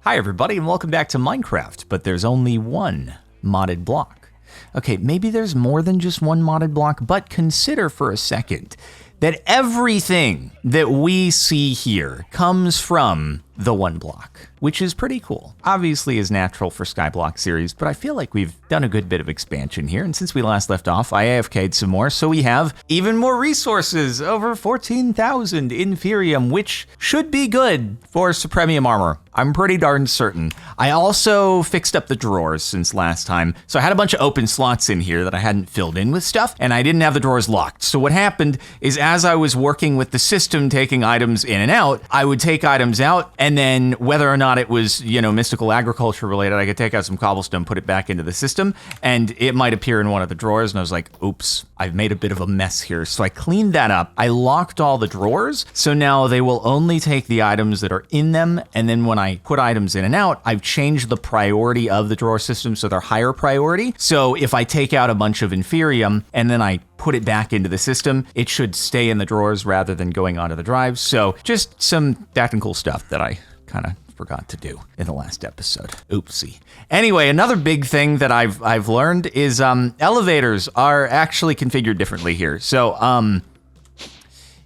Hi everybody and welcome back to Minecraft, but there's only one modded block. Okay, maybe there's more than just one modded block, but consider for a second that everything that we see here comes from the one block, which is pretty cool. Obviously is natural for Skyblock series, but I feel like we've done a good bit of expansion here, and since we last left off, I AFK'd some more, so we have even more resources, over 14,000 inferium, which should be good for supremium armor. I'm pretty darn certain. I also fixed up the drawers since last time, so I had a bunch of open slots in here that I hadn't filled in with stuff, and I didn't have the drawers locked. So what happened is as I was working with the system taking items in and out, I would take items out, and then whether or not it was, mystical agriculture related, I could take out some cobblestone, put it back into the system, and it might appear in one of the drawers, and I was like, oops, I've made a bit of a mess here. So I cleaned that up. I locked all the drawers, so now they will only take the items that are in them, and then when I put items in and out, I've changed the priority of the drawer system so they're higher priority. So if I take out a bunch of inferium and then I put it back into the system, it should stay in the drawers rather than going onto the drives. So just some technical stuff that I kind of forgot to do in the last episode. Oopsie. Anyway, another big thing that I've learned is elevators are actually configured differently here. So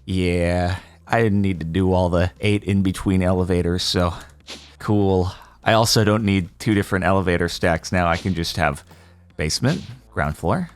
yeah, I didn't need to do all the 8 in between elevators, so cool. I also don't need 2 different elevator stacks now. I can just have basement, ground floor,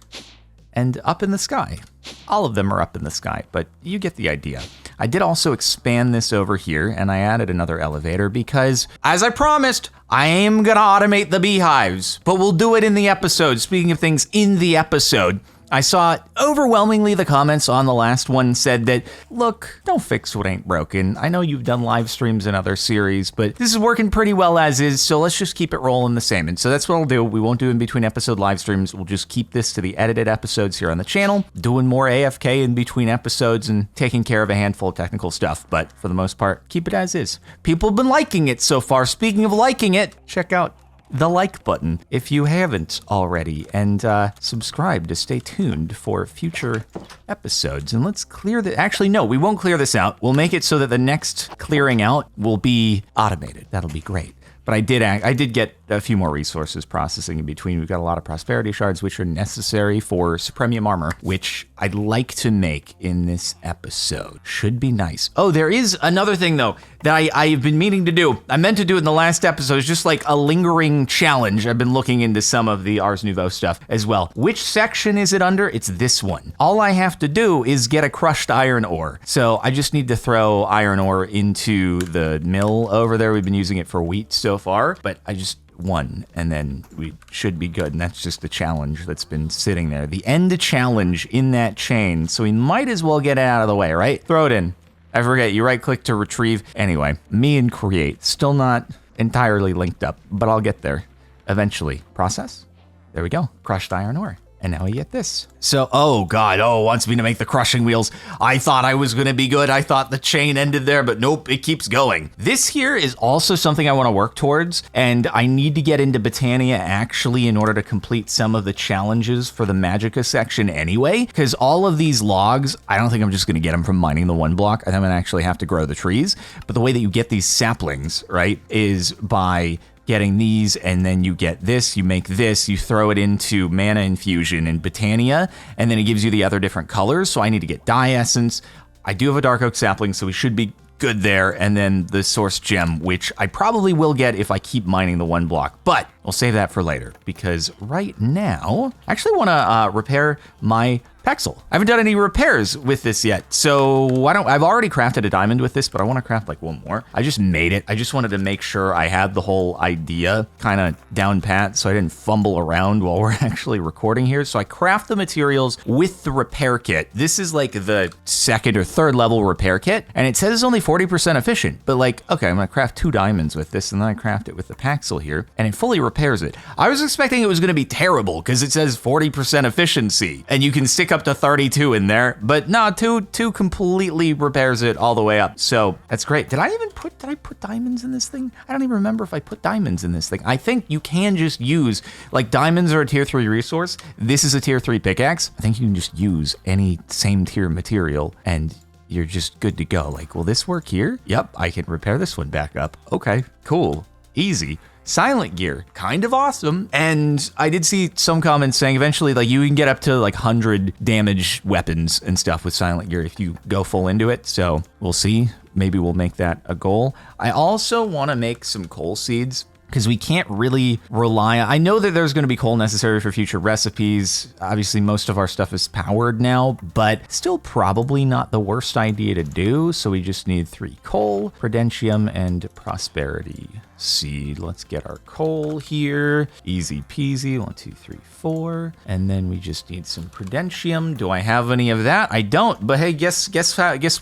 and up in the sky. All of them are up in the sky, but you get the idea. I did also expand this over here, and I added another elevator because, as I promised, I am gonna automate the beehives, but we'll do it in the episode. Speaking of things in the episode, I saw overwhelmingly the comments on the last one said that, look, don't fix what ain't broken. I know you've done live streams in other series, but this is working pretty well as is, so let's just keep it rolling the same. And so that's what I'll do. We won't do in between episode live streams. We'll just keep this to the edited episodes here on the channel, doing more AFK in between episodes and taking care of a handful of technical stuff. But for the most part, keep it as is. People have been liking it so far. Speaking of liking it, check out the like button if you haven't already, and subscribe to stay tuned for future episodes. And let's clear the, actually no, we won't clear this out. We'll make it so that the next clearing out will be automated. That'll be great. But I did get a few more resources processing in between. We've got a lot of prosperity shards, which are necessary for supremium armor, which I'd like to make in this episode. Should be nice. Oh, there is another thing though that I've been meaning to do. I meant to do it in the last episode. It's just like a lingering challenge. I've been looking into some of the Ars Nouveau stuff as well. Which section is it under? It's this one. All I have to do is get a crushed iron ore. So I just need to throw iron ore into the mill over there. We've been using it for wheat so far, but I just one, and then we should be good. And that's just the challenge that's been sitting there. The end challenge in that chain. So we might as well get it out of the way, right? Throw it in. I forget, you right click to retrieve. Anyway, me and create, still not entirely linked up, but I'll get there eventually. Process. There we go. Crushed iron ore. And now we get this. So, oh God, wants me to make the crushing wheels. I thought I was gonna be good. I thought the chain ended there, but nope, it keeps going. This here is also something I wanna work towards, and I need to get into Botania actually in order to complete some of the challenges for the Magicka section anyway, because all of these logs, I don't think I'm just gonna get them from mining the one block. I think I'm gonna actually have to grow the trees. But the way that you get these saplings, right, is by getting these, and then you get this, you make this, you throw it into mana infusion in Botania, and then it gives you the other different colors. So I need to get dye essence. I do have a dark oak sapling, so we should be good there. And then the source gem, which I probably will get if I keep mining the one block, but we'll save that for later, because right now I actually want to repair my Pexel. I haven't done any repairs with this yet, so I've already crafted a diamond with this, but I want to craft like one more. I just made it. I just wanted to make sure I had the whole idea kind of down pat so I didn't fumble around while we're actually recording here. So I craft the materials with the repair kit. This is like the 2nd or 3rd level repair kit, and it says it's only 40% efficient, but like, okay, I'm gonna craft 2 diamonds with this, and then I craft it with the Paxel here, and it fully repairs it. I was expecting it was gonna be terrible because it says 40% efficiency, and you can stick up to 32 in there, but no, two completely repairs it all the way up. So that's great. Did I put diamonds in this thing? I don't even remember if I put diamonds in this thing. I think you can just use, like, diamonds are a tier 3 resource. This is a tier 3 pickaxe. I think you can just use any same tier material and you're just good to go. Like, will this work here? Yep, I can repair this one back up. Okay, cool. easy. Silent gear, kind of awesome. And I did see some comments saying eventually like you can get up to like 100 damage weapons and stuff with silent gear if you go full into it. So we'll see. Maybe we'll make that a goal. I also want to make some coal seeds, because we can't really rely on, I know that there's going to be coal necessary for future recipes. Obviously, most of our stuff is powered now, but still probably not the worst idea to do. So we just need 3 coal, prudentium, and prosperity seed. Let's get our coal here. Easy peasy. 1, 2, 3, 4. And then we just need some prudentium. Do I have any of that? I don't. But hey, guess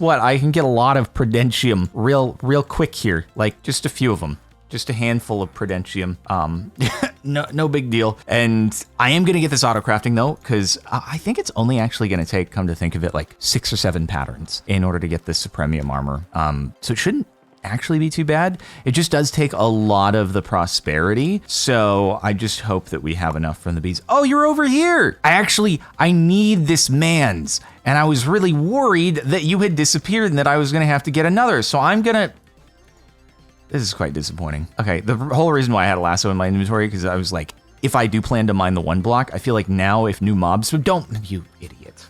what? I can get a lot of prudentium real quick here. Like just a few of them. Just a handful of prudentium. No big deal. And I am going to get this auto crafting though, because I think it's only actually going to take, come to think of it, like 6 or 7 patterns in order to get this supremium armor. So it shouldn't actually be too bad. It just does take a lot of the prosperity. So I just hope that we have enough from the bees. Oh, you're over here. I need this man's. And I was really worried that you had disappeared and that I was going to have to get another. So I'm going to... This is quite disappointing. Okay, the whole reason why I had a lasso in my inventory, because I was like, if I do plan to mine the 1 block, I feel like now if new mobs, don't, you idiot.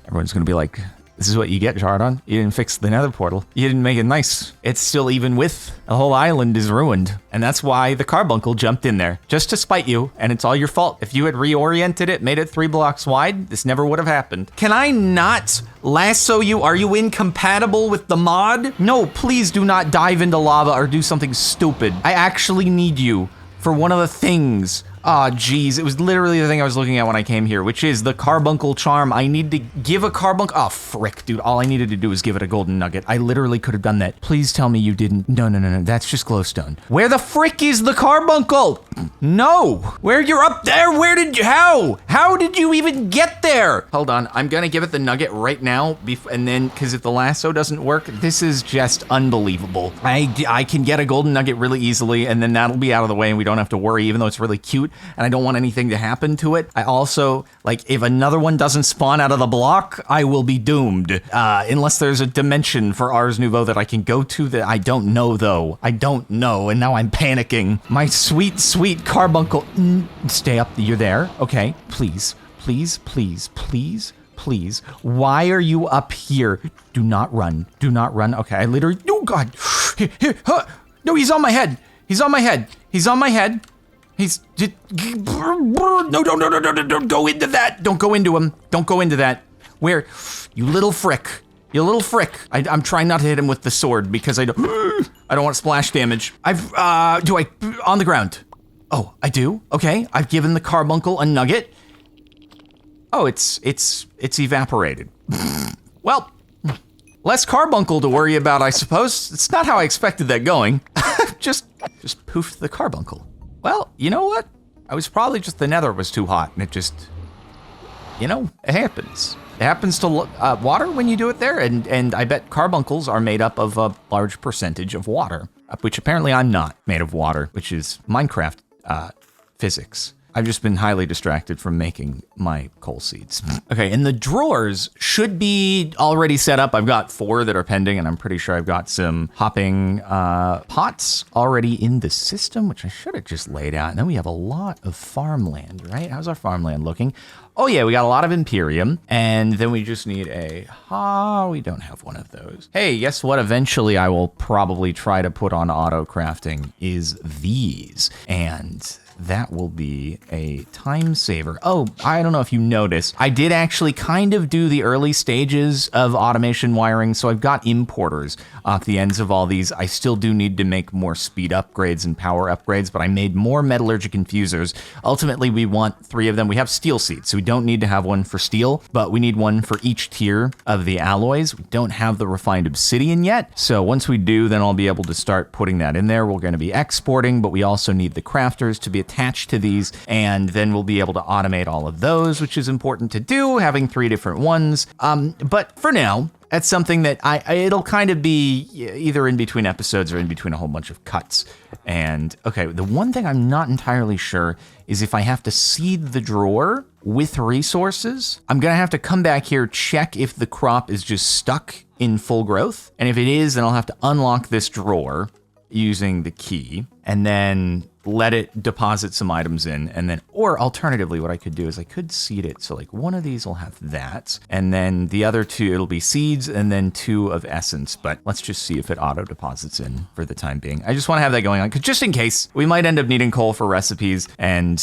Everyone's gonna be like, this is what you get, Jardon. You didn't fix the nether portal. You didn't make it nice. It's still even with, the whole island is ruined. And that's why the carbuncle jumped in there, just to spite you, and it's all your fault. If you had reoriented it, made it 3 blocks wide, this never would have happened. Can I not lasso you? Are you incompatible with the mod? No, please do not dive into lava or do something stupid. I actually need you for one of the things. Ah, geez, it was literally the thing I was looking at when I came here, which is the carbuncle charm. I need to give a carbuncle. Oh, frick, dude. All I needed to do was give it a golden nugget. I literally could have done that. Please tell me you didn't. No. That's just glowstone. Where the frick is the carbuncle? No. Where you're up there? Where did you, how did you even get there? Hold on. I'm going to give it the nugget right now. And then, because if the lasso doesn't work, this is just unbelievable. I can get a golden nugget really easily, and then that'll be out of the way, and we don't have to worry, even though it's really cute. And I don't want anything to happen to it. I also, like, if another one doesn't spawn out of the block, I will be doomed. Unless there's a dimension for Ars Nouveau that I can go to that I don't know, though. I don't know, and now I'm panicking. My sweet, sweet carbuncle. Stay up, you're there. Okay, please. Why are you up here? Do not run. Okay, I literally, oh God. No, he's on my head. He's on my head. He's no, don't go into that. Don't go into him. Don't go into that. Where? You little frick. I'm trying not to hit him with the sword because I don't want splash damage. On the ground? Oh, I do? Okay, I've given the carbuncle a nugget. Oh, it's evaporated. Well, less carbuncle to worry about, I suppose. It's not how I expected that going. just poofed the carbuncle. Well, you know what? I was probably just, the nether was too hot, and it just, it happens. It happens to water when you do it there, and I bet carbuncles are made up of a large percentage of water, which apparently I'm not made of water, which is Minecraft physics. I've just been highly distracted from making my coal seeds. Okay, and the drawers should be already set up. I've got 4 that are pending, and I'm pretty sure I've got some hopping pots already in the system, which I should have just laid out. And then we have a lot of farmland, right? How's our farmland looking? Oh yeah, we got a lot of Imperium, and then we just need we don't have one of those. Hey, guess what? Eventually I will probably try to put on auto crafting is these, and that will be a time saver. Oh, I don't know if you noticed, I did actually kind of do the early stages of automation wiring, so I've got importers off the ends of all these. I still do need to make more speed upgrades and power upgrades, but I made more metallurgic infusers. Ultimately, we want 3 of them. We have steel seeds, so we don't need to have one for steel, but we need one for each tier of the alloys. We don't have the refined obsidian yet, so once we do, then I'll be able to start putting that in there. We're going to be exporting, but we also need the crafters to be attached to these, and then we'll be able to automate all of those, which is important to do, having 3 different ones. But for now, that's something that it'll kind of be either in between episodes or in between a whole bunch of cuts. And okay, the one thing I'm not entirely sure is if I have to seed the drawer with resources. I'm gonna have to come back here, check if the crop is just stuck in full growth. And if it is, then I'll have to unlock this drawer. using the key and then let it deposit some items in, and then, or alternatively, what I could do is I could seed it. So like one of these will have that, and then the other two, it'll be seeds and then 2 of essence. But let's just see if it auto deposits in for the time being. I just want to have that going on, because just in case we might end up needing coal for recipes, and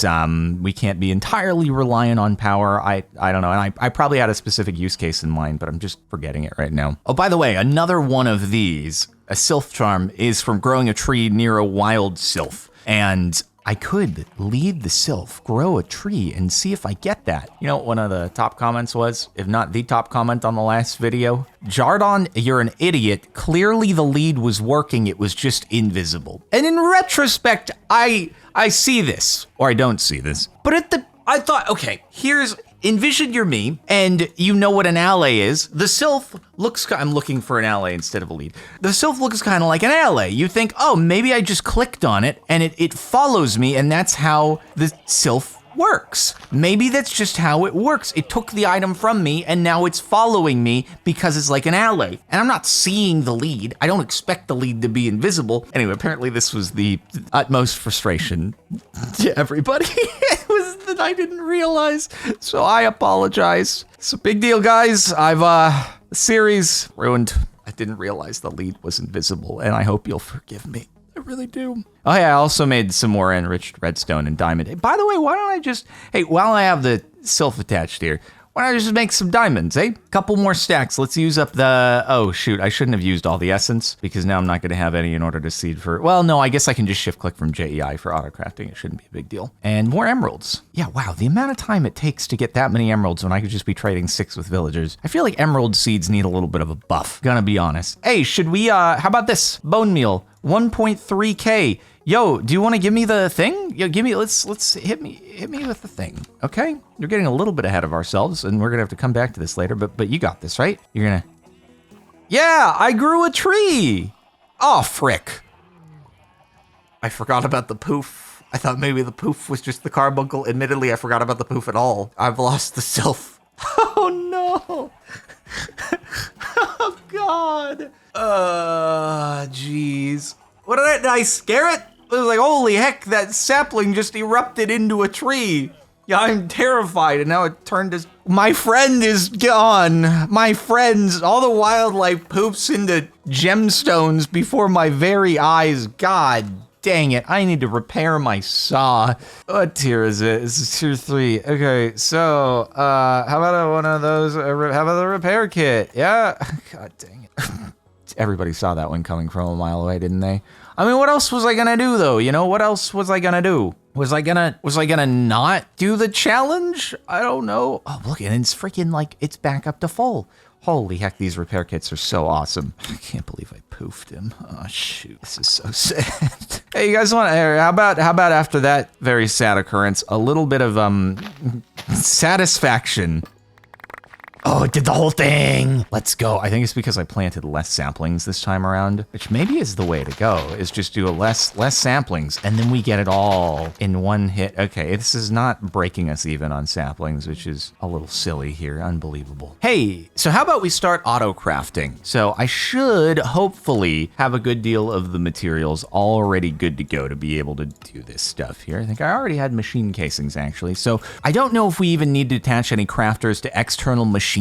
we can't be entirely reliant on power. I don't know, and I probably had a specific use case in mind, but I'm just forgetting it right now. Oh, by the way, another one of these, a sylph charm, is from growing a tree near a wild sylph. And I could lead the sylph, grow a tree, and see if I get that. You know what one of the top comments was? If not the top comment on the last video? Jardon, you're an idiot. Clearly the lead was working, it was just invisible. And in retrospect, I see this, or I don't see this. But I thought, okay, envision you're me, and you know what an ally is. The sylph looks, I'm looking for an ally instead of a lead. The sylph looks kind of like an ally. You think, oh, maybe I just clicked on it, and it follows me, and that's how the sylph works. Maybe that's just how it works. It took the item from me, and now it's following me because it's like an ally. And I'm not seeing the lead. I don't expect the lead to be invisible. Anyway, apparently this was the utmost frustration to everybody. It was that I didn't realize, so I apologize. It's a big deal, guys. The series ruined. I didn't realize the lead was invisible, and I hope you'll forgive me. I really do. Oh yeah, I also made some more enriched redstone and diamond. Hey, by the way, why don't I just, while I have the sylph attached here, why don't I just make some diamonds, eh? Couple more stacks. Let's use up the, oh shoot, I shouldn't have used all the essence, because now I'm not gonna have any in order to seed for, well, no, I guess I can just shift click from JEI for auto crafting. It shouldn't be a big deal. And more emeralds. Yeah, wow, the amount of time it takes to get that many emeralds when I could just be trading 6 with villagers. I feel like emerald seeds need a little bit of a buff, gonna be honest. Hey, should we, how about this? Bone meal, 1.3K. Yo, do you want to give me the thing? Yo, give me, let's hit me with the thing, okay? You're getting a little bit ahead of ourselves, and we're gonna have to come back to this later, but you got this, right? You're gonna, yeah, I grew a tree. Oh, frick. I forgot about the poof. I thought maybe the poof was just the carbuncle. Admittedly, I forgot about the poof at all. I've lost the sylph. Oh no. Oh God. Jeez. What did I scare it? It was like, holy heck, that sapling just erupted into a tree. Yeah, I'm terrified, and now it turned to, my friend is gone. My friends, all the wildlife poops into gemstones before my very eyes. God dang it, I need to repair my saw. What tier is it? It's tier 3. Okay, so, how about one of those, how about the repair kit? Yeah, God dang it. Everybody saw that one coming from a mile away, didn't they? I mean, what else was I gonna do though? You know, what else was I gonna do? Was I gonna not do the challenge? I don't know. Oh, look, and it's freaking like, it's back up to full. Holy heck, these repair kits are so awesome. I can't believe I poofed him. Oh shoot, this is so sad. Hey, you guys want, how about after that very sad occurrence, a little bit of satisfaction. Oh, it did the whole thing. Let's go. I think it's because I planted less saplings this time around, which maybe is the way to go, is just do a less samplings, and then we get it all in one hit. Okay, this is not breaking us even on saplings, which is a little silly here. Unbelievable. Hey, so how about we start auto crafting? So I should hopefully have a good deal of the materials already good to go to be able to do this stuff here. I think I already had machine casings actually. So I don't know if we even need to attach any crafters to external machines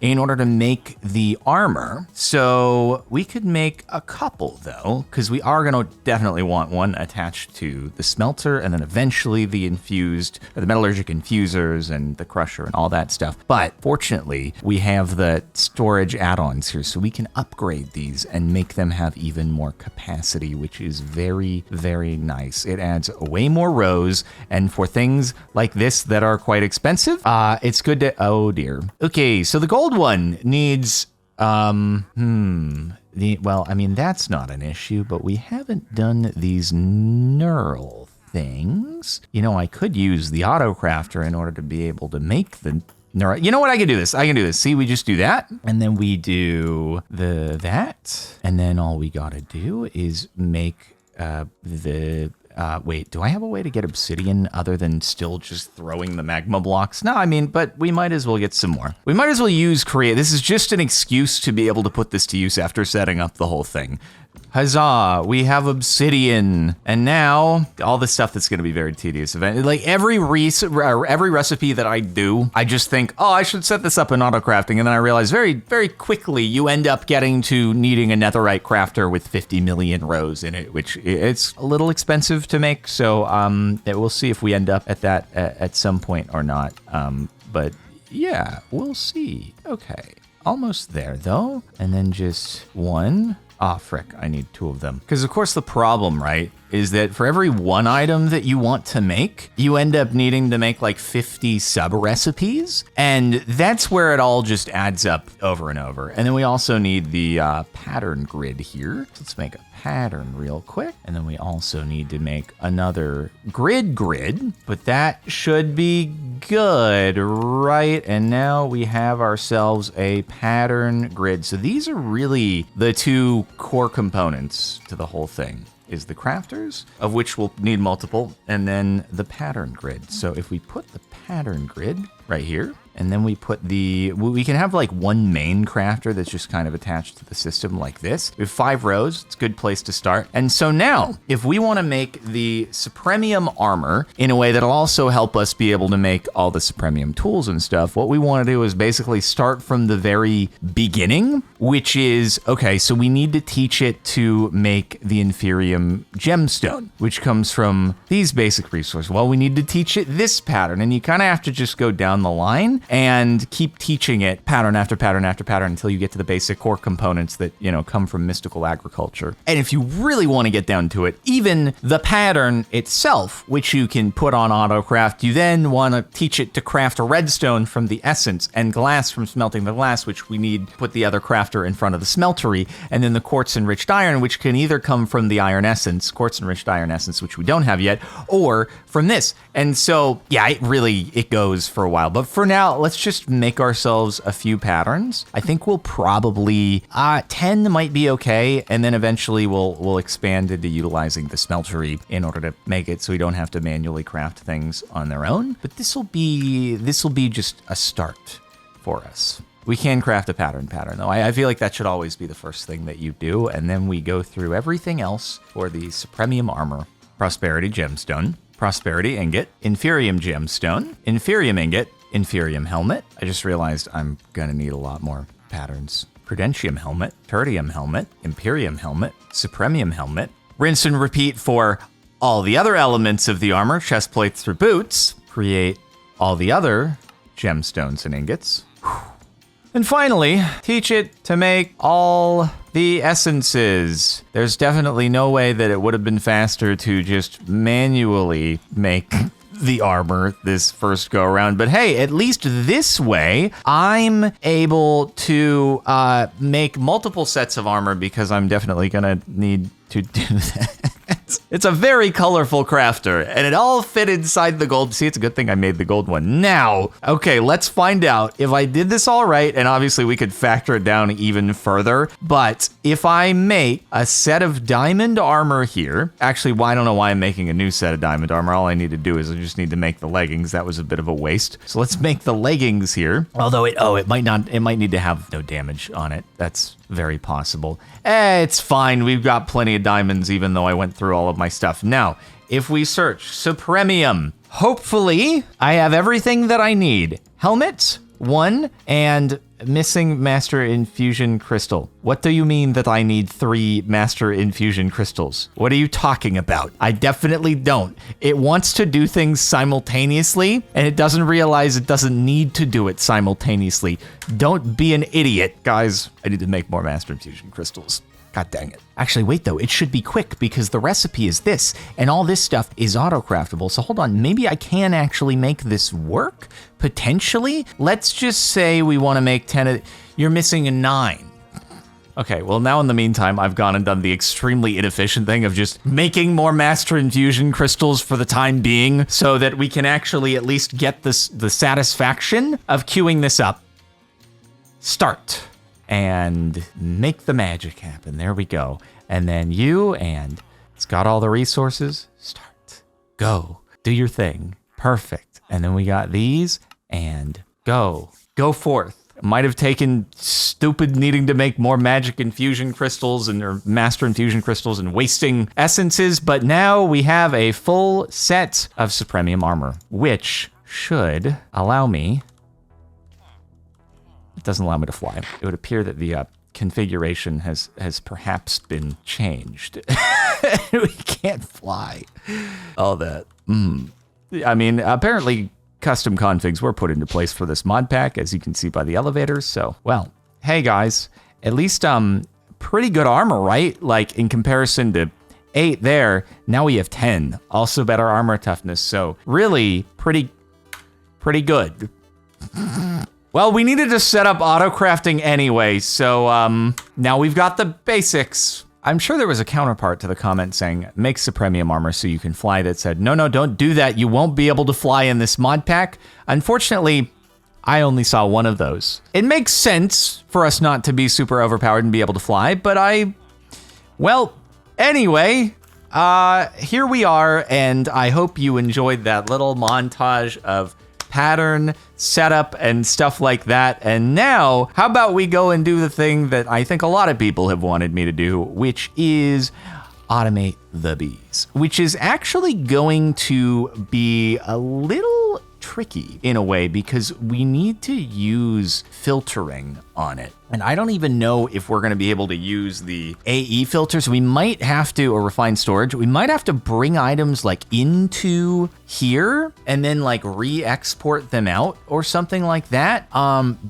in order to make the armor. So we could make a couple though, because we are gonna definitely want one attached to the smelter, and then eventually the metallurgic infusers and the crusher and all that stuff. But fortunately, we have the storage add-ons here, so we can upgrade these and make them have even more capacity, which is very, very nice. It adds way more rows, and for things like this that are quite expensive, it's good to, oh dear. Okay, so the gold one needs, well, I mean, that's not an issue, but we haven't done these knurl things. You know, I could use the auto crafter in order to be able to make the knurl. You know what? I can do this. See, we just do that, and then we do that, and then all we gotta do is make wait, do I have a way to get obsidian other than still just throwing the magma blocks? No, I mean, but we might as well get some more. We might as well use create. This is just an excuse to be able to put this to use after setting up the whole thing. Huzzah, we have obsidian. And now, all the stuff that's gonna be very tedious. Like every recipe that I do, I just think, oh, I should set this up in auto-crafting. And then I realize very, very quickly, you end up getting to needing a netherite crafter with 50 million rows in it, which it's a little expensive to make. So we'll see if we end up at that at some point or not. But yeah, we'll see. Okay, almost there though. And then just one. Ah, frick, I need 2 of them. Because of course the problem, right, is that for every 1 item that you want to make, you end up needing to make like 50 sub-recipes. And that's where it all just adds up over and over. And then we also need the pattern grid here. So let's make a pattern real quick. And then we also need to make another grid, but that should be good, right? And now we have ourselves a pattern grid. So these are really the 2 core components to the whole thing. Is the crafters, of which we'll need multiple, and then the pattern grid. So if we put the pattern grid right here, and then we put we can have like 1 main crafter that's just kind of attached to the system like this. We have 5 rows, it's a good place to start. And so now, if we wanna make the supremium armor in a way that'll also help us be able to make all the supremium tools and stuff, what we wanna do is basically start from the very beginning, which is, okay, so we need to teach it to make the inferium gemstone, which comes from these basic resources. Well, we need to teach it this pattern, and you kind of have to just go down the line and keep teaching it pattern after pattern after pattern until you get to the basic core components that, you know, come from mystical agriculture. And if you really want to get down to it, even the pattern itself, which you can put on autocraft, you then want to teach it to craft a redstone from the essence and glass from smelting the glass, which we need to put the other crafter in front of the smeltery, and then the quartz enriched iron, which can either come from the iron essence, quartz enriched iron essence, which we don't have yet, or from this. And so, yeah, it goes for a while. But for now, let's just make ourselves a few patterns. I think we'll probably, 10 might be okay. And then eventually we'll expand into utilizing the smeltery in order to make it so we don't have to manually craft things on their own. But this will be just a start for us. We can craft a pattern though. I feel like that should always be the first thing that you do. And then we go through everything else for the supremium armor. Prosperity gemstone, prosperity ingot, inferium gemstone, inferium ingot, inferium helmet. I just realized I'm gonna need a lot more patterns. Prudentium helmet, tertium helmet, imperium helmet, supremium helmet. Rinse and repeat for all the other elements of the armor, chest plates through boots. Create all the other gemstones and ingots. And finally, teach it to make all the essences. There's definitely no way that it would have been faster to just manually make the armor this first go around. But hey, at least this way, I'm able to make multiple sets of armor because I'm definitely gonna need to do that. It's a very colorful crafter, and it all fit inside the gold. See, it's a good thing I made the gold one. Now, okay, let's find out if I did this all right, and obviously we could factor it down even further, but if I make a set of diamond armor here, actually, I don't know why I'm making a new set of diamond armor. All I need to do is I just need to make the leggings. That was a bit of a waste. So let's make the leggings here. Although it might need to have no damage on it. That's very possible. It's fine. We've got plenty of diamonds, even though I went through all of my stuff. Now, if we search supremium, hopefully I have everything that I need. Helmet, 1, and missing master infusion crystal. What do you mean that I need 3 master infusion crystals? What are you talking about? I definitely don't. It wants to do things simultaneously, and it doesn't realize it doesn't need to do it simultaneously. Don't be an idiot. Guys, I need to make more master infusion crystals. God dang it. Actually, wait though, it should be quick because the recipe is this, and all this stuff is auto-craftable. So hold on, maybe I can actually make this work? Potentially? Let's just say we want to make 10 you're missing a 9. Okay, well now in the meantime, I've gone and done the extremely inefficient thing of just making more master infusion crystals for the time being so that we can actually at least get the satisfaction of queuing this up. Start. And make the magic happen. There we go. And then it's got all the resources. Start. Go. Do your thing. Perfect. And then we got these and go. Go forth. Might have taken stupid needing to make more magic infusion crystals or master infusion crystals and wasting essences, but now we have a full set of supremium armor, which should allow me... It doesn't allow me to fly. It would appear that the configuration has perhaps been changed. We can't fly. All that. I mean, apparently custom configs were put into place for this mod pack, as you can see by the elevators. So, well, hey guys, at least pretty good armor, right? Like in comparison to 8 there, now we have 10. Also better armor toughness. So really pretty good. Well, we needed to set up auto crafting anyway, so now we've got the basics. I'm sure there was a counterpart to the comment saying, make supremium armor so you can fly, that said, no, don't do that. You won't be able to fly in this mod pack. Unfortunately, I only saw one of those. It makes sense for us not to be super overpowered and be able to fly, but well, anyway, here we are, and I hope you enjoyed that little montage of pattern setup and stuff like that. And now, how about we go and do the thing that I think a lot of people have wanted me to do, which is automate the bees, which is actually going to be a little tricky in a way because we need to use filtering on it. And I don't even know if we're going to be able to use the AE filters. We might have to, or refined storage, we might have to bring items like into here and then like re-export them out or something like that,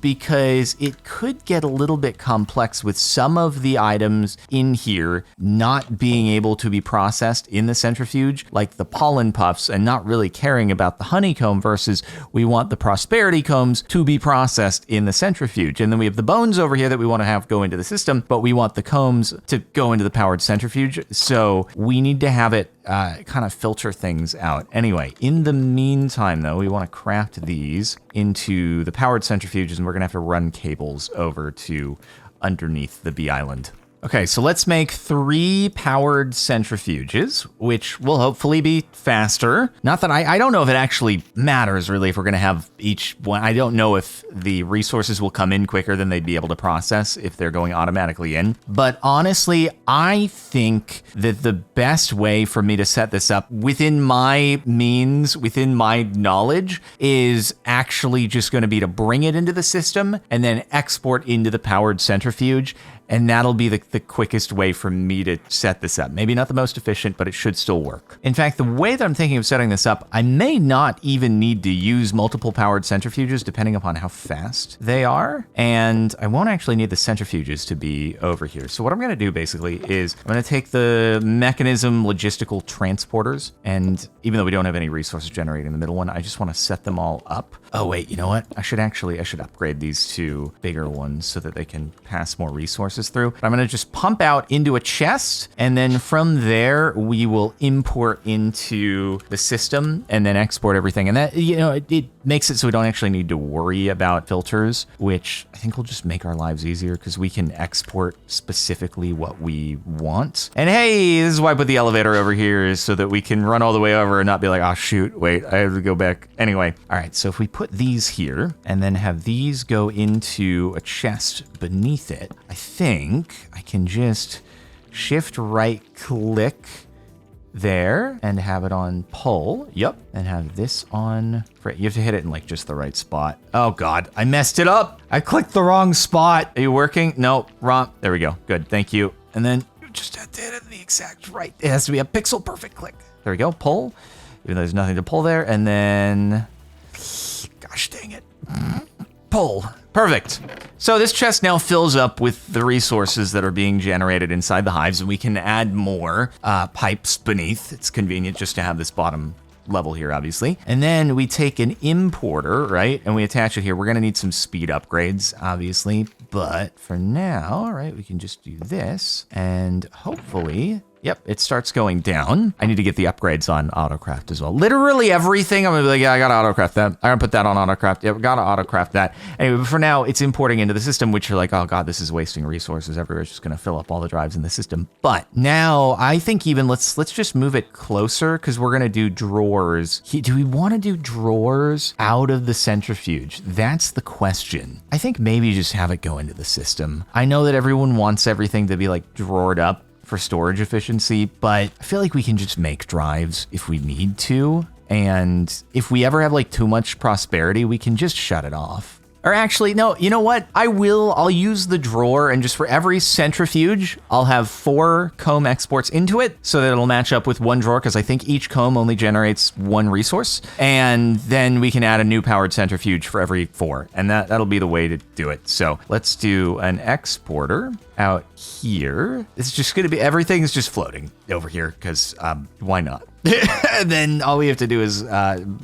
because it could get a little bit complex with some of the items in here not being able to be processed in the centrifuge, like the pollen puffs, and not really caring about the honeycomb versus we want the prosperity combs to be processed in the centrifuge. And then we have the bones over here that we want to have go into the system, but we want the combs to go into the powered centrifuge. So we need to have it kind of filter things out. Anyway, in the meantime, though, we want to craft these into the powered centrifuges, and we're going to have to run cables over to underneath the bee island. Okay, so let's make 3 powered centrifuges, which will hopefully be faster. Not that I don't know if it actually matters really if we're gonna have each one. I don't know if the resources will come in quicker than they'd be able to process if they're going automatically in. But honestly, I think that the best way for me to set this up within my means, within my knowledge, is actually just gonna be to bring it into the system and then export into the powered centrifuge. And that'll be the quickest way for me to set this up. Maybe not the most efficient, but it should still work. In fact, the way that I'm thinking of setting this up, I may not even need to use multiple powered centrifuges depending upon how fast they are. And I won't actually need the centrifuges to be over here. So what I'm gonna do basically is I'm gonna take the mechanism logistical transporters, and even though we don't have any resources generating the middle one, I just wanna set them all up. Oh wait, you know what? I should upgrade these 2 bigger ones so that they can pass more resources through. I'm gonna just pump out into a chest, and then from there we will import into the system and then export everything. And that, it makes it so we don't actually need to worry about filters, which I think will just make our lives easier because we can export specifically what we want. And hey, this is why I put the elevator over here, is so that we can run all the way over and not be like, oh shoot, wait, I have to go back. Anyway, all right, so if we put these here and then have these go into a chest beneath it, I think I can just shift right click there and have it on pull. Yep. And have this on. You have to hit it in like just the right spot. Oh God, I messed it up. I clicked the wrong spot. Are you working? No, wrong. There we go. Good. Thank you. And then you just have to hit it in the exact right. It has to be a pixel perfect click. There we go. Pull. Even though there's nothing to pull there. And then, gosh dang it. Pull. Perfect. So this chest now fills up with the resources that are being generated inside the hives, and we can add more pipes beneath. It's convenient just to have this bottom level here, obviously. And then we take an importer, right? And we attach it here. We're gonna need some speed upgrades, obviously. But for now, right, we can just do this. And hopefully, Yep, it starts going down. I need to get the upgrades on autocraft as well. Literally everything, I'm gonna be like, yeah, I gotta autocraft that. I'm gonna put that on autocraft. Yeah, gotta autocraft that. Anyway, but for now, it's importing into the system, which you're like, oh god, this is wasting resources. Everywhere's just gonna fill up all the drives in the system. But now, I think even, let's just move it closer, because we're gonna do drawers. Do we wanna do drawers out of the centrifuge? That's the question. I think maybe just have it go into the system. I know that everyone wants everything to be like drawered up for storage efficiency, but I feel like we can just make drives if we need to. And if we ever have like too much prosperity, we can just shut it off. Or actually, no, you know what? I'll use the drawer, and just for every centrifuge, I'll have 4 comb exports into it so that it'll match up with one drawer, because I think each comb only generates 1 resource. And then we can add a new powered centrifuge for every 4. And that'll be the way to do it. So let's do an exporter out here. It's just going to be, everything's just floating over here because why not? And then all we have to do is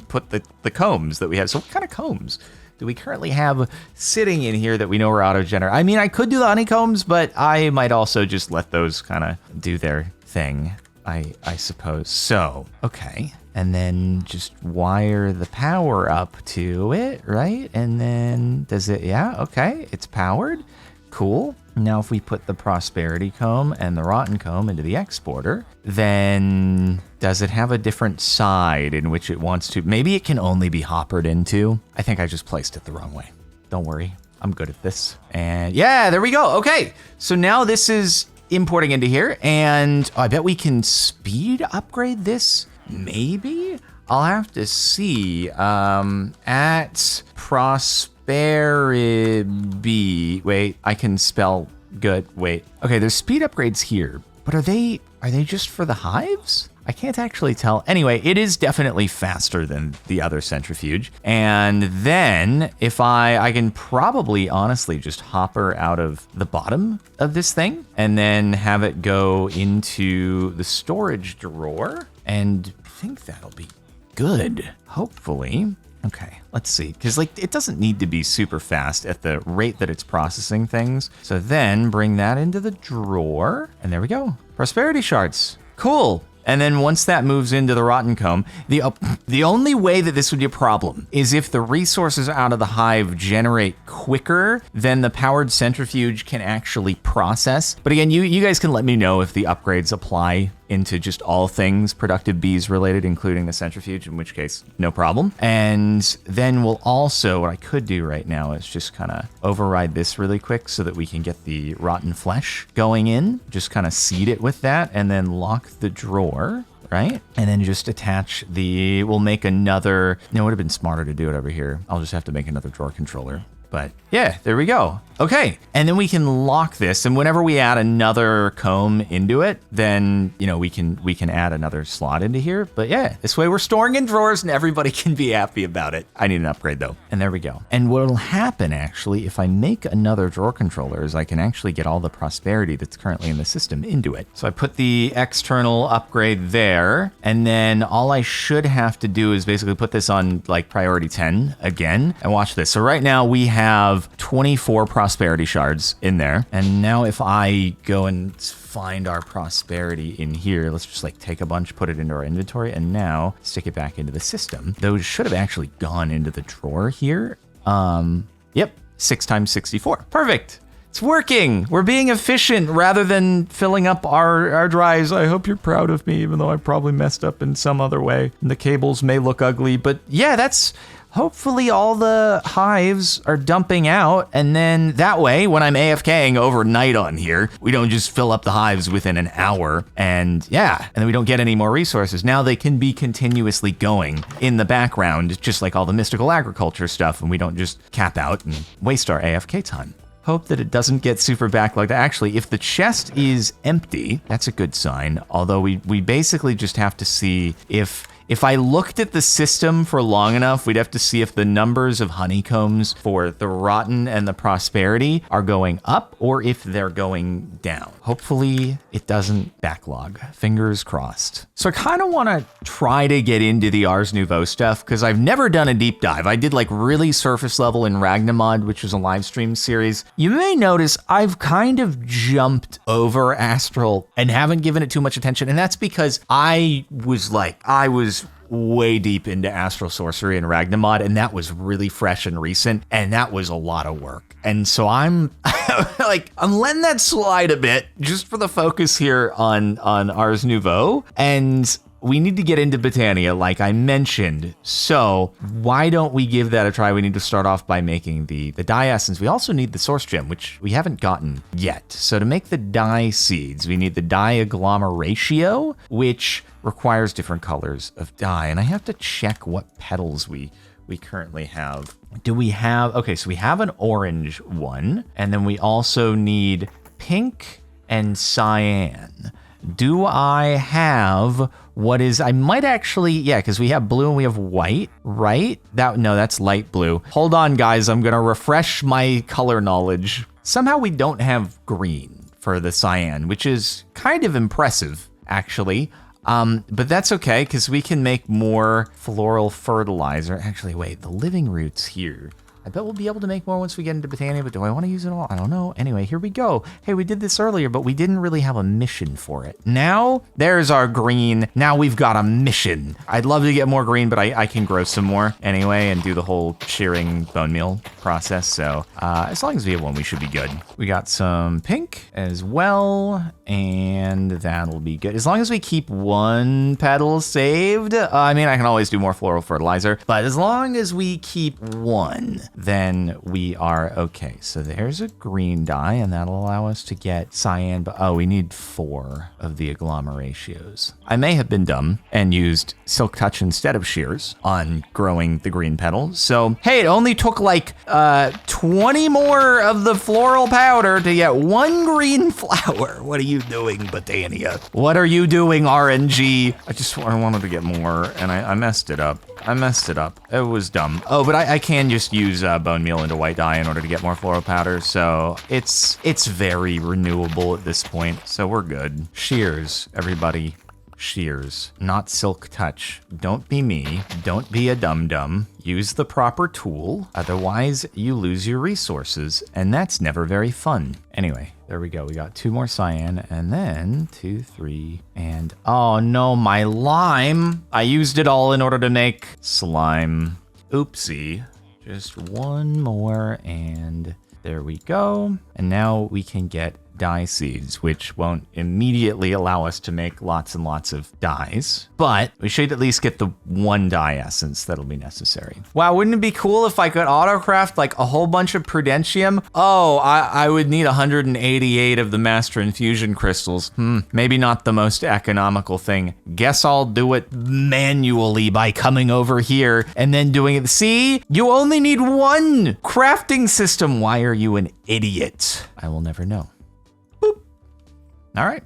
put the combs that we have. So what kind of combs do we currently have sitting in here that we know are auto-generate? I mean, I could do the honeycombs, but I might also just let those kind of do their thing, I suppose. So, okay. And then just wire the power up to it, right? And then does it, yeah, okay, it's powered. Cool. Now if we put the prosperity comb and the rotten comb into the exporter, then does it have a different side in which it wants to? Maybe it can only be hoppered into. I think I just placed it the wrong way. Don't worry, I'm good at this. And yeah, there we go. Okay, so now this is importing into here, and I bet we can speed upgrade this, maybe? I'll have to see. At prosperity, wait, I can spell good, wait. Okay, there's speed upgrades here, but are they just for the hives? I can't actually tell. Anyway, it is definitely faster than the other centrifuge. And then if I can probably honestly just hopper out of the bottom of this thing and then have it go into the storage drawer. And I think that'll be good, hopefully. Okay, let's see, because like it doesn't need to be super fast at the rate that it's processing things. So then bring that into the drawer, and there we go. Prosperity shards, cool. And then once that moves into the rotten comb, the only way that this would be a problem is if the resources out of the hive generate quicker than the powered centrifuge can actually process. But again, you guys can let me know if the upgrades apply into just all things productive bees related, including the centrifuge, in which case, no problem. And then we'll also, what I could do right now is just kind of override this really quick so that we can get the rotten flesh going in, just kind of seed it with that, and then lock the drawer, right? And then just attach we'll make another, no, it would have been smarter to do it over here. I'll just have to make another drawer controller. But yeah, there we go. Okay, and then we can lock this, and whenever we add another comb into it, then we can add another slot into here. But yeah, this way we're storing in drawers and everybody can be happy about it. I need an upgrade though, and there we go. And what'll happen actually if I make another drawer controller is I can actually get all the prosperity that's currently in the system into it. So I put the external upgrade there, and then all I should have to do is basically put this on like priority 10 again, and watch this. So right now we have 24 prosperity shards in there. And now if I go and find our prosperity in here, let's just like take a bunch, put it into our inventory, and now stick it back into the system. Those should have actually gone into the drawer here. Yep, 6 times 64. Perfect. It's working. We're being efficient rather than filling up our drives. I hope you're proud of me, even though I probably messed up in some other way. And the cables may look ugly, but yeah, that's... Hopefully all the hives are dumping out, and then that way, when I'm AFKing overnight on here, we don't just fill up the hives within an hour, and yeah, and then we don't get any more resources. Now they can be continuously going in the background, just like all the mystical agriculture stuff, and we don't just cap out and waste our AFK time. Hope that it doesn't get super backlogged. Actually, if the chest is empty, that's a good sign, although we basically just have to see if If I looked at the system for long enough, we'd have to see if the numbers of honeycombs for the rotten and the prosperity are going up or if they're going down. Hopefully it doesn't backlog. Fingers crossed. So I kind of want to try to get into the Ars Nouveau stuff because I've never done a deep dive. I did like really surface level in Ragnamod, which was a live stream series. You may notice I've kind of jumped over Astral and haven't given it too much attention. And that's because I was way deep into Astral Sorcery and Ragnamod, and that was really fresh and recent, and that was a lot of work. And so I'm I'm letting that slide a bit just for the focus here on Ars Nouveau. And we need to get into Botania, like I mentioned. So why don't we give that a try? We need to start off by making the dye essence. We also need the source gem, which we haven't gotten yet. So to make the dye seeds, we need the dye agglomeratio, which requires different colors of dye. And I have to check what petals we currently have. Do we have, okay, so we have an orange one, and then we also need pink and cyan. Do I have what is, I might actually, yeah, because we have blue and we have white, right? No, that's light blue. Hold on, guys, I'm gonna refresh my color knowledge. Somehow we don't have green for the cyan, which is kind of impressive, actually. But that's okay, because we can make more floral fertilizer. Actually, wait, the living roots here. I bet we'll be able to make more once we get into Botania, but do I want to use it all? I don't know. Anyway, here we go. Hey, we did this earlier, but we didn't really have a mission for it. Now, there's our green. Now we've got a mission. I'd love to get more green, but I can grow some more anyway and do the whole shearing bone meal process. So as long as we have one, we should be good. We got some pink as well, and that'll be good. As long as we keep one petal saved, I mean, I can always do more floral fertilizer, but as long as we keep one, then we are okay. So there's a green dye, and that'll allow us to get cyan, but oh, we need 4 of the agglomeratios. I may have been dumb and used Silk Touch instead of shears on growing the green petals. So, hey, it only took like 20 more of the floral powder to get 1 green flower. What are you doing, Botania? What are you doing, RNG? I wanted to get more, and I messed it up. It was dumb. Oh, but I can just use bone meal into white dye in order to get more floral powder. So it's very renewable at this point. So we're good. Shears, everybody. Shears, not Silk Touch. Don't be me. Don't be a dum-dum. Use the proper tool. Otherwise, you lose your resources, and that's never very fun. Anyway, there we go. We got 2 more cyan, and then 2, 3, and oh no, my lime. I used it all in order to make slime. Oopsie. Just 1 more, and there we go. And now we can get dye seeds, which won't immediately allow us to make lots and lots of dyes, but we should at least get the 1 dye essence that'll be necessary. Wow, wouldn't it be cool if I could autocraft like a whole bunch of prudentium? Oh, I would need 188 of the master infusion crystals. Maybe not the most economical thing. Guess I'll do it manually by coming over here and then doing it. See, you only need 1 crafting system. Why are you an idiot? I will never know. All right,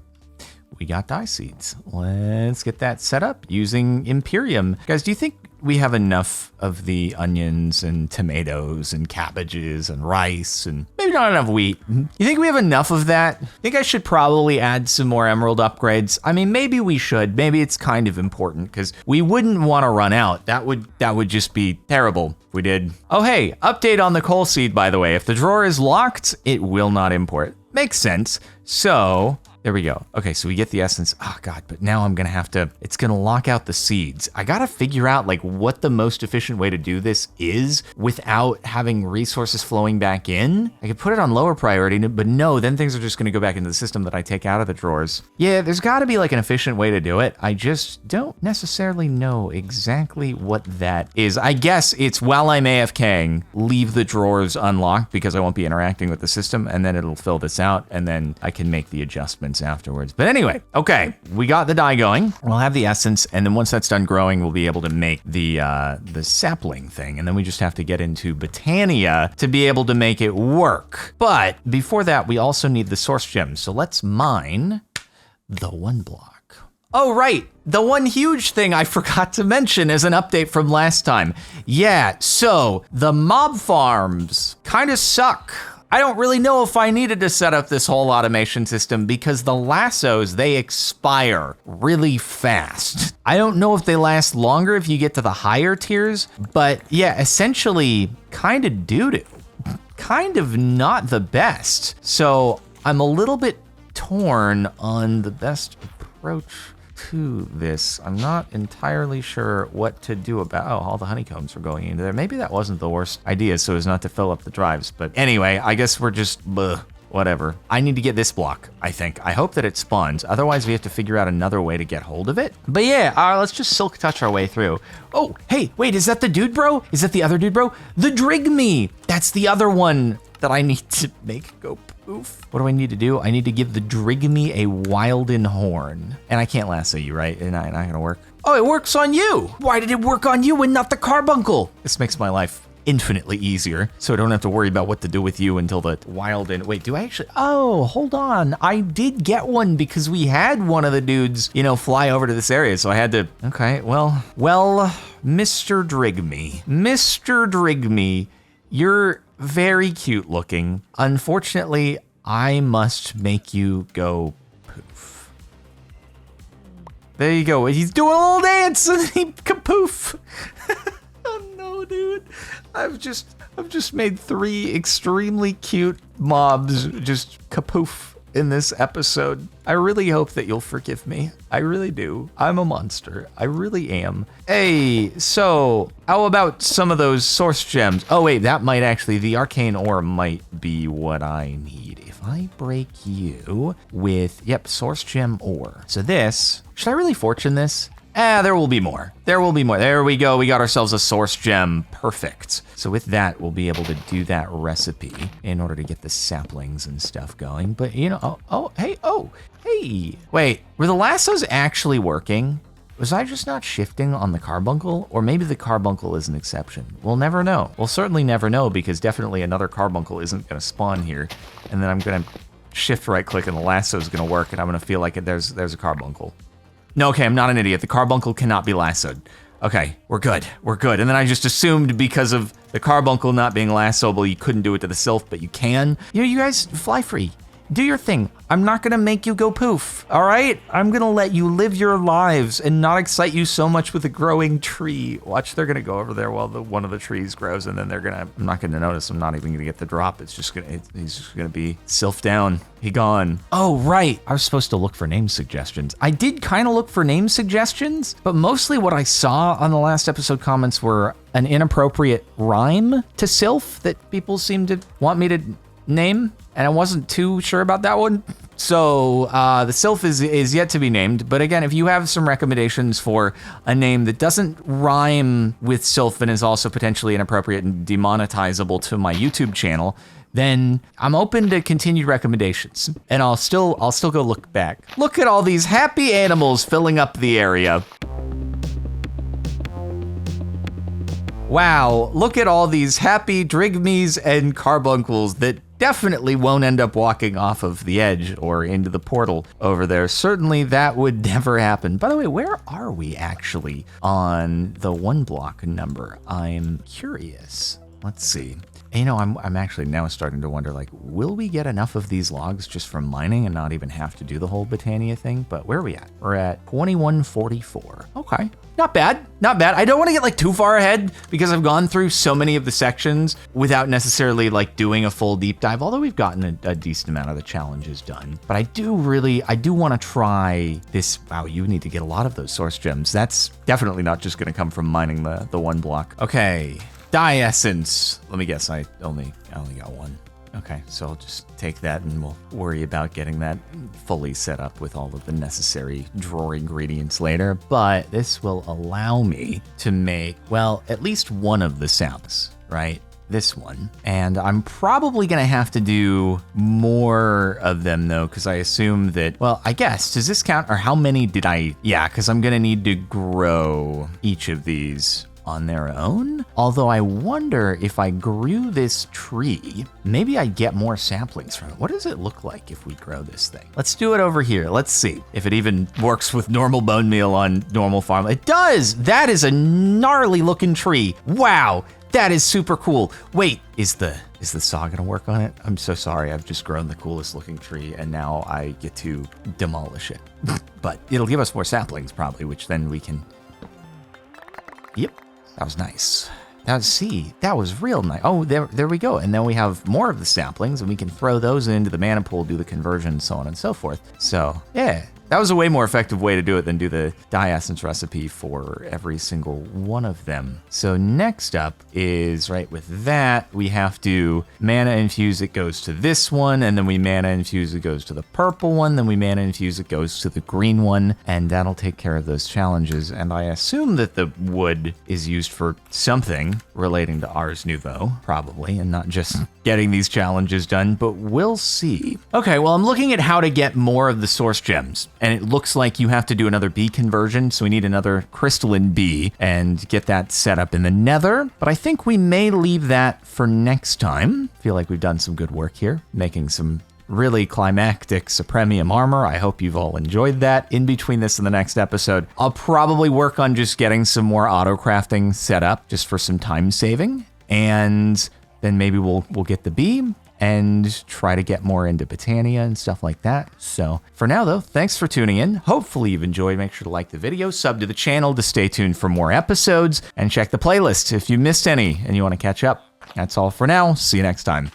we got dye seeds. Let's get that set up using Imperium. Guys, do you think we have enough of the onions and tomatoes and cabbages and rice and maybe not enough wheat? You think we have enough of that? I think I should probably add some more emerald upgrades. I mean, maybe we should. Maybe it's kind of important because we wouldn't want to run out. That would just be terrible if we did. Oh, hey, update on the coal seed, by the way. If the drawer is locked, it will not import. Makes sense. So there we go. Okay, so we get the essence. Oh God, but now I'm gonna have to, it's gonna lock out the seeds. I gotta figure out like what the most efficient way to do this is without having resources flowing back in. I could put it on lower priority, but no, then things are just gonna go back into the system that I take out of the drawers. Yeah, there's gotta be like an efficient way to do it. I just don't necessarily know exactly what that is. I guess it's while I'm AFKing, leave the drawers unlocked because I won't be interacting with the system, and then it'll fill this out, and then I can make the adjustments afterwards. But anyway, okay, we got the dye going. We'll have the essence, and then once that's done growing, we'll be able to make the sapling thing, and then we just have to get into Botania to be able to make it work. But before that, we also need the source gem. So let's mine the 1 block. Oh, right. the one huge thing I forgot to mention is an update from last time. Yeah, so the mob farms kind of suck. I don't really know if I needed to set up this whole automation system because the lassos, they expire really fast. I don't know if they last longer if you get to the higher tiers, but yeah, essentially kind of doo-doo. Kind of not the best. So I'm a little bit torn on the best approach to this. I'm not entirely sure what to do about, oh, all the honeycombs were going into there. Maybe that wasn't the worst idea so as not to fill up the drives. But anyway, I guess we're just, whatever. I need to get this block, I think. I hope that it spawns. Otherwise, we have to figure out another way to get hold of it. But yeah, let's just silk touch our way through. Oh, hey, wait, is that the dude, bro? Is that the other dude, bro? The Drigme! That's the other one that I need to make go poof. What do I need to do? I need to give the Drigme a Wilden horn. And I can't lasso you, right? It's not gonna work. Oh, it works on you! Why did it work on you and not the carbuncle? This makes my life infinitely easier, so I don't have to worry about what to do with you until the Wilden. Wait, do I actually? Oh, hold on. I did get one because we had one of the dudes, fly over to this area, so I had to. Okay, well, Mr. Drigme, you're very cute looking. Unfortunately, I must make you go poof. There you go. He's doing a little dance and he kapoof. Oh no, dude. I've just made 3 extremely cute mobs just kapoof in this episode. I really hope that you'll forgive me. I really do. I'm a monster. I really am. Hey, so how about some of those source gems? Oh wait, that might actually, the arcane ore might be what I need. If I break you with, source gem ore. So this, should I really fortune this? There will be more. There will be more. There we go. We got ourselves a source gem. Perfect. So with that, we'll be able to do that recipe in order to get the saplings and stuff going. But hey. Wait, were the lassos actually working? Was I just not shifting on the carbuncle? Or maybe the carbuncle is an exception. We'll never know. We'll certainly never know because definitely another carbuncle isn't gonna spawn here. And then I'm gonna shift right click and the lasso is gonna work and I'm gonna feel like there's a carbuncle. No, okay, I'm not an idiot. The carbuncle cannot be lassoed. Okay, we're good. And then I just assumed because of the carbuncle not being lassoable, you couldn't do it to the sylph, but you can. You guys fly free. Do your thing. I'm not gonna make you go poof, all right? I'm gonna let you live your lives and not excite you so much with a growing tree. Watch, they're gonna go over there while one of the trees grows and then I'm not gonna notice. I'm not even gonna get the drop. He's just gonna be sylph down. He gone. Oh, right. I was supposed to look for name suggestions. I did kind of look for name suggestions, but mostly what I saw on the last episode comments were an inappropriate rhyme to sylph that people seemed to want me to name, and I wasn't too sure about that one. So the sylph is yet to be named, but again, if you have some recommendations for a name that doesn't rhyme with sylph and is also potentially inappropriate and demonetizable to my YouTube channel, then I'm open to continued recommendations, and I'll still go look back. Look at all these happy animals filling up the area. Wow, look at all these happy Drigmes and carbuncles that definitely won't end up walking off of the edge or into the portal over there. Certainly that would never happen. By the way, where are we actually on the 1 block number? I'm curious. Let's see. I'm actually now starting to wonder, will we get enough of these logs just from mining and not even have to do the whole Botania thing? But where are we at? We're at 2144. Okay, not bad. I don't want to get too far ahead because I've gone through so many of the sections without necessarily doing a full deep dive, although we've gotten a decent amount of the challenges done. But I do want to try this. Wow, you need to get a lot of those source gems. That's definitely not just going to come from mining the 1 block. Okay. Dye essence. Let me guess, I only got 1. Okay, so I'll just take that and we'll worry about getting that fully set up with all of the necessary drawer ingredients later. But this will allow me to make, at least one of the saps, right? This one. And I'm probably gonna have to do more of them though, because I assume that, I guess, does this count, or how many did I, because I'm gonna need to grow each of these on their own. Although I wonder if I grew this tree, maybe I get more saplings from it. What does it look like if we grow this thing? Let's do it over here. Let's see if it even works with normal bone meal on normal farm. It does. That is a gnarly looking tree. Wow. That is super cool. Wait, is the saw gonna work on it? I'm so sorry. I've just grown the coolest looking tree and now I get to demolish it. But it'll give us more saplings probably, which then we can... Yep, that was nice. That was real nice. Oh, there we go. And then we have more of the saplings and we can throw those into the mana pool, do the conversion, so on and so forth. So yeah, that was a way more effective way to do it than do the dye essence recipe for every single one of them. So next up is, right, with that, we have to mana infuse it goes to this one, and then we mana infuse it goes to the purple one, then we mana infuse it goes to the green one, and that'll take care of those challenges. And I assume that the wood is used for something relating to Ars Nouveau, probably, and not just getting these challenges done, but we'll see. Okay, well, I'm looking at how to get more of the source gems. And it looks like you have to do another bee conversion, so we need another crystalline bee and get that set up in the nether. But I think we may leave that for next time. I feel like we've done some good work here, making some really climactic supremium armor. I hope you've all enjoyed that. In between this and the next episode, I'll probably work on just getting some more auto crafting set up just for some time saving. And then maybe we'll get the bee and try to get more into Botania and stuff like that. So for now though, thanks for tuning in. Hopefully you've enjoyed. Make sure to like the video, sub to the channel to stay tuned for more episodes, and check the playlist if you missed any and you want to catch up. That's all for now. See you next time.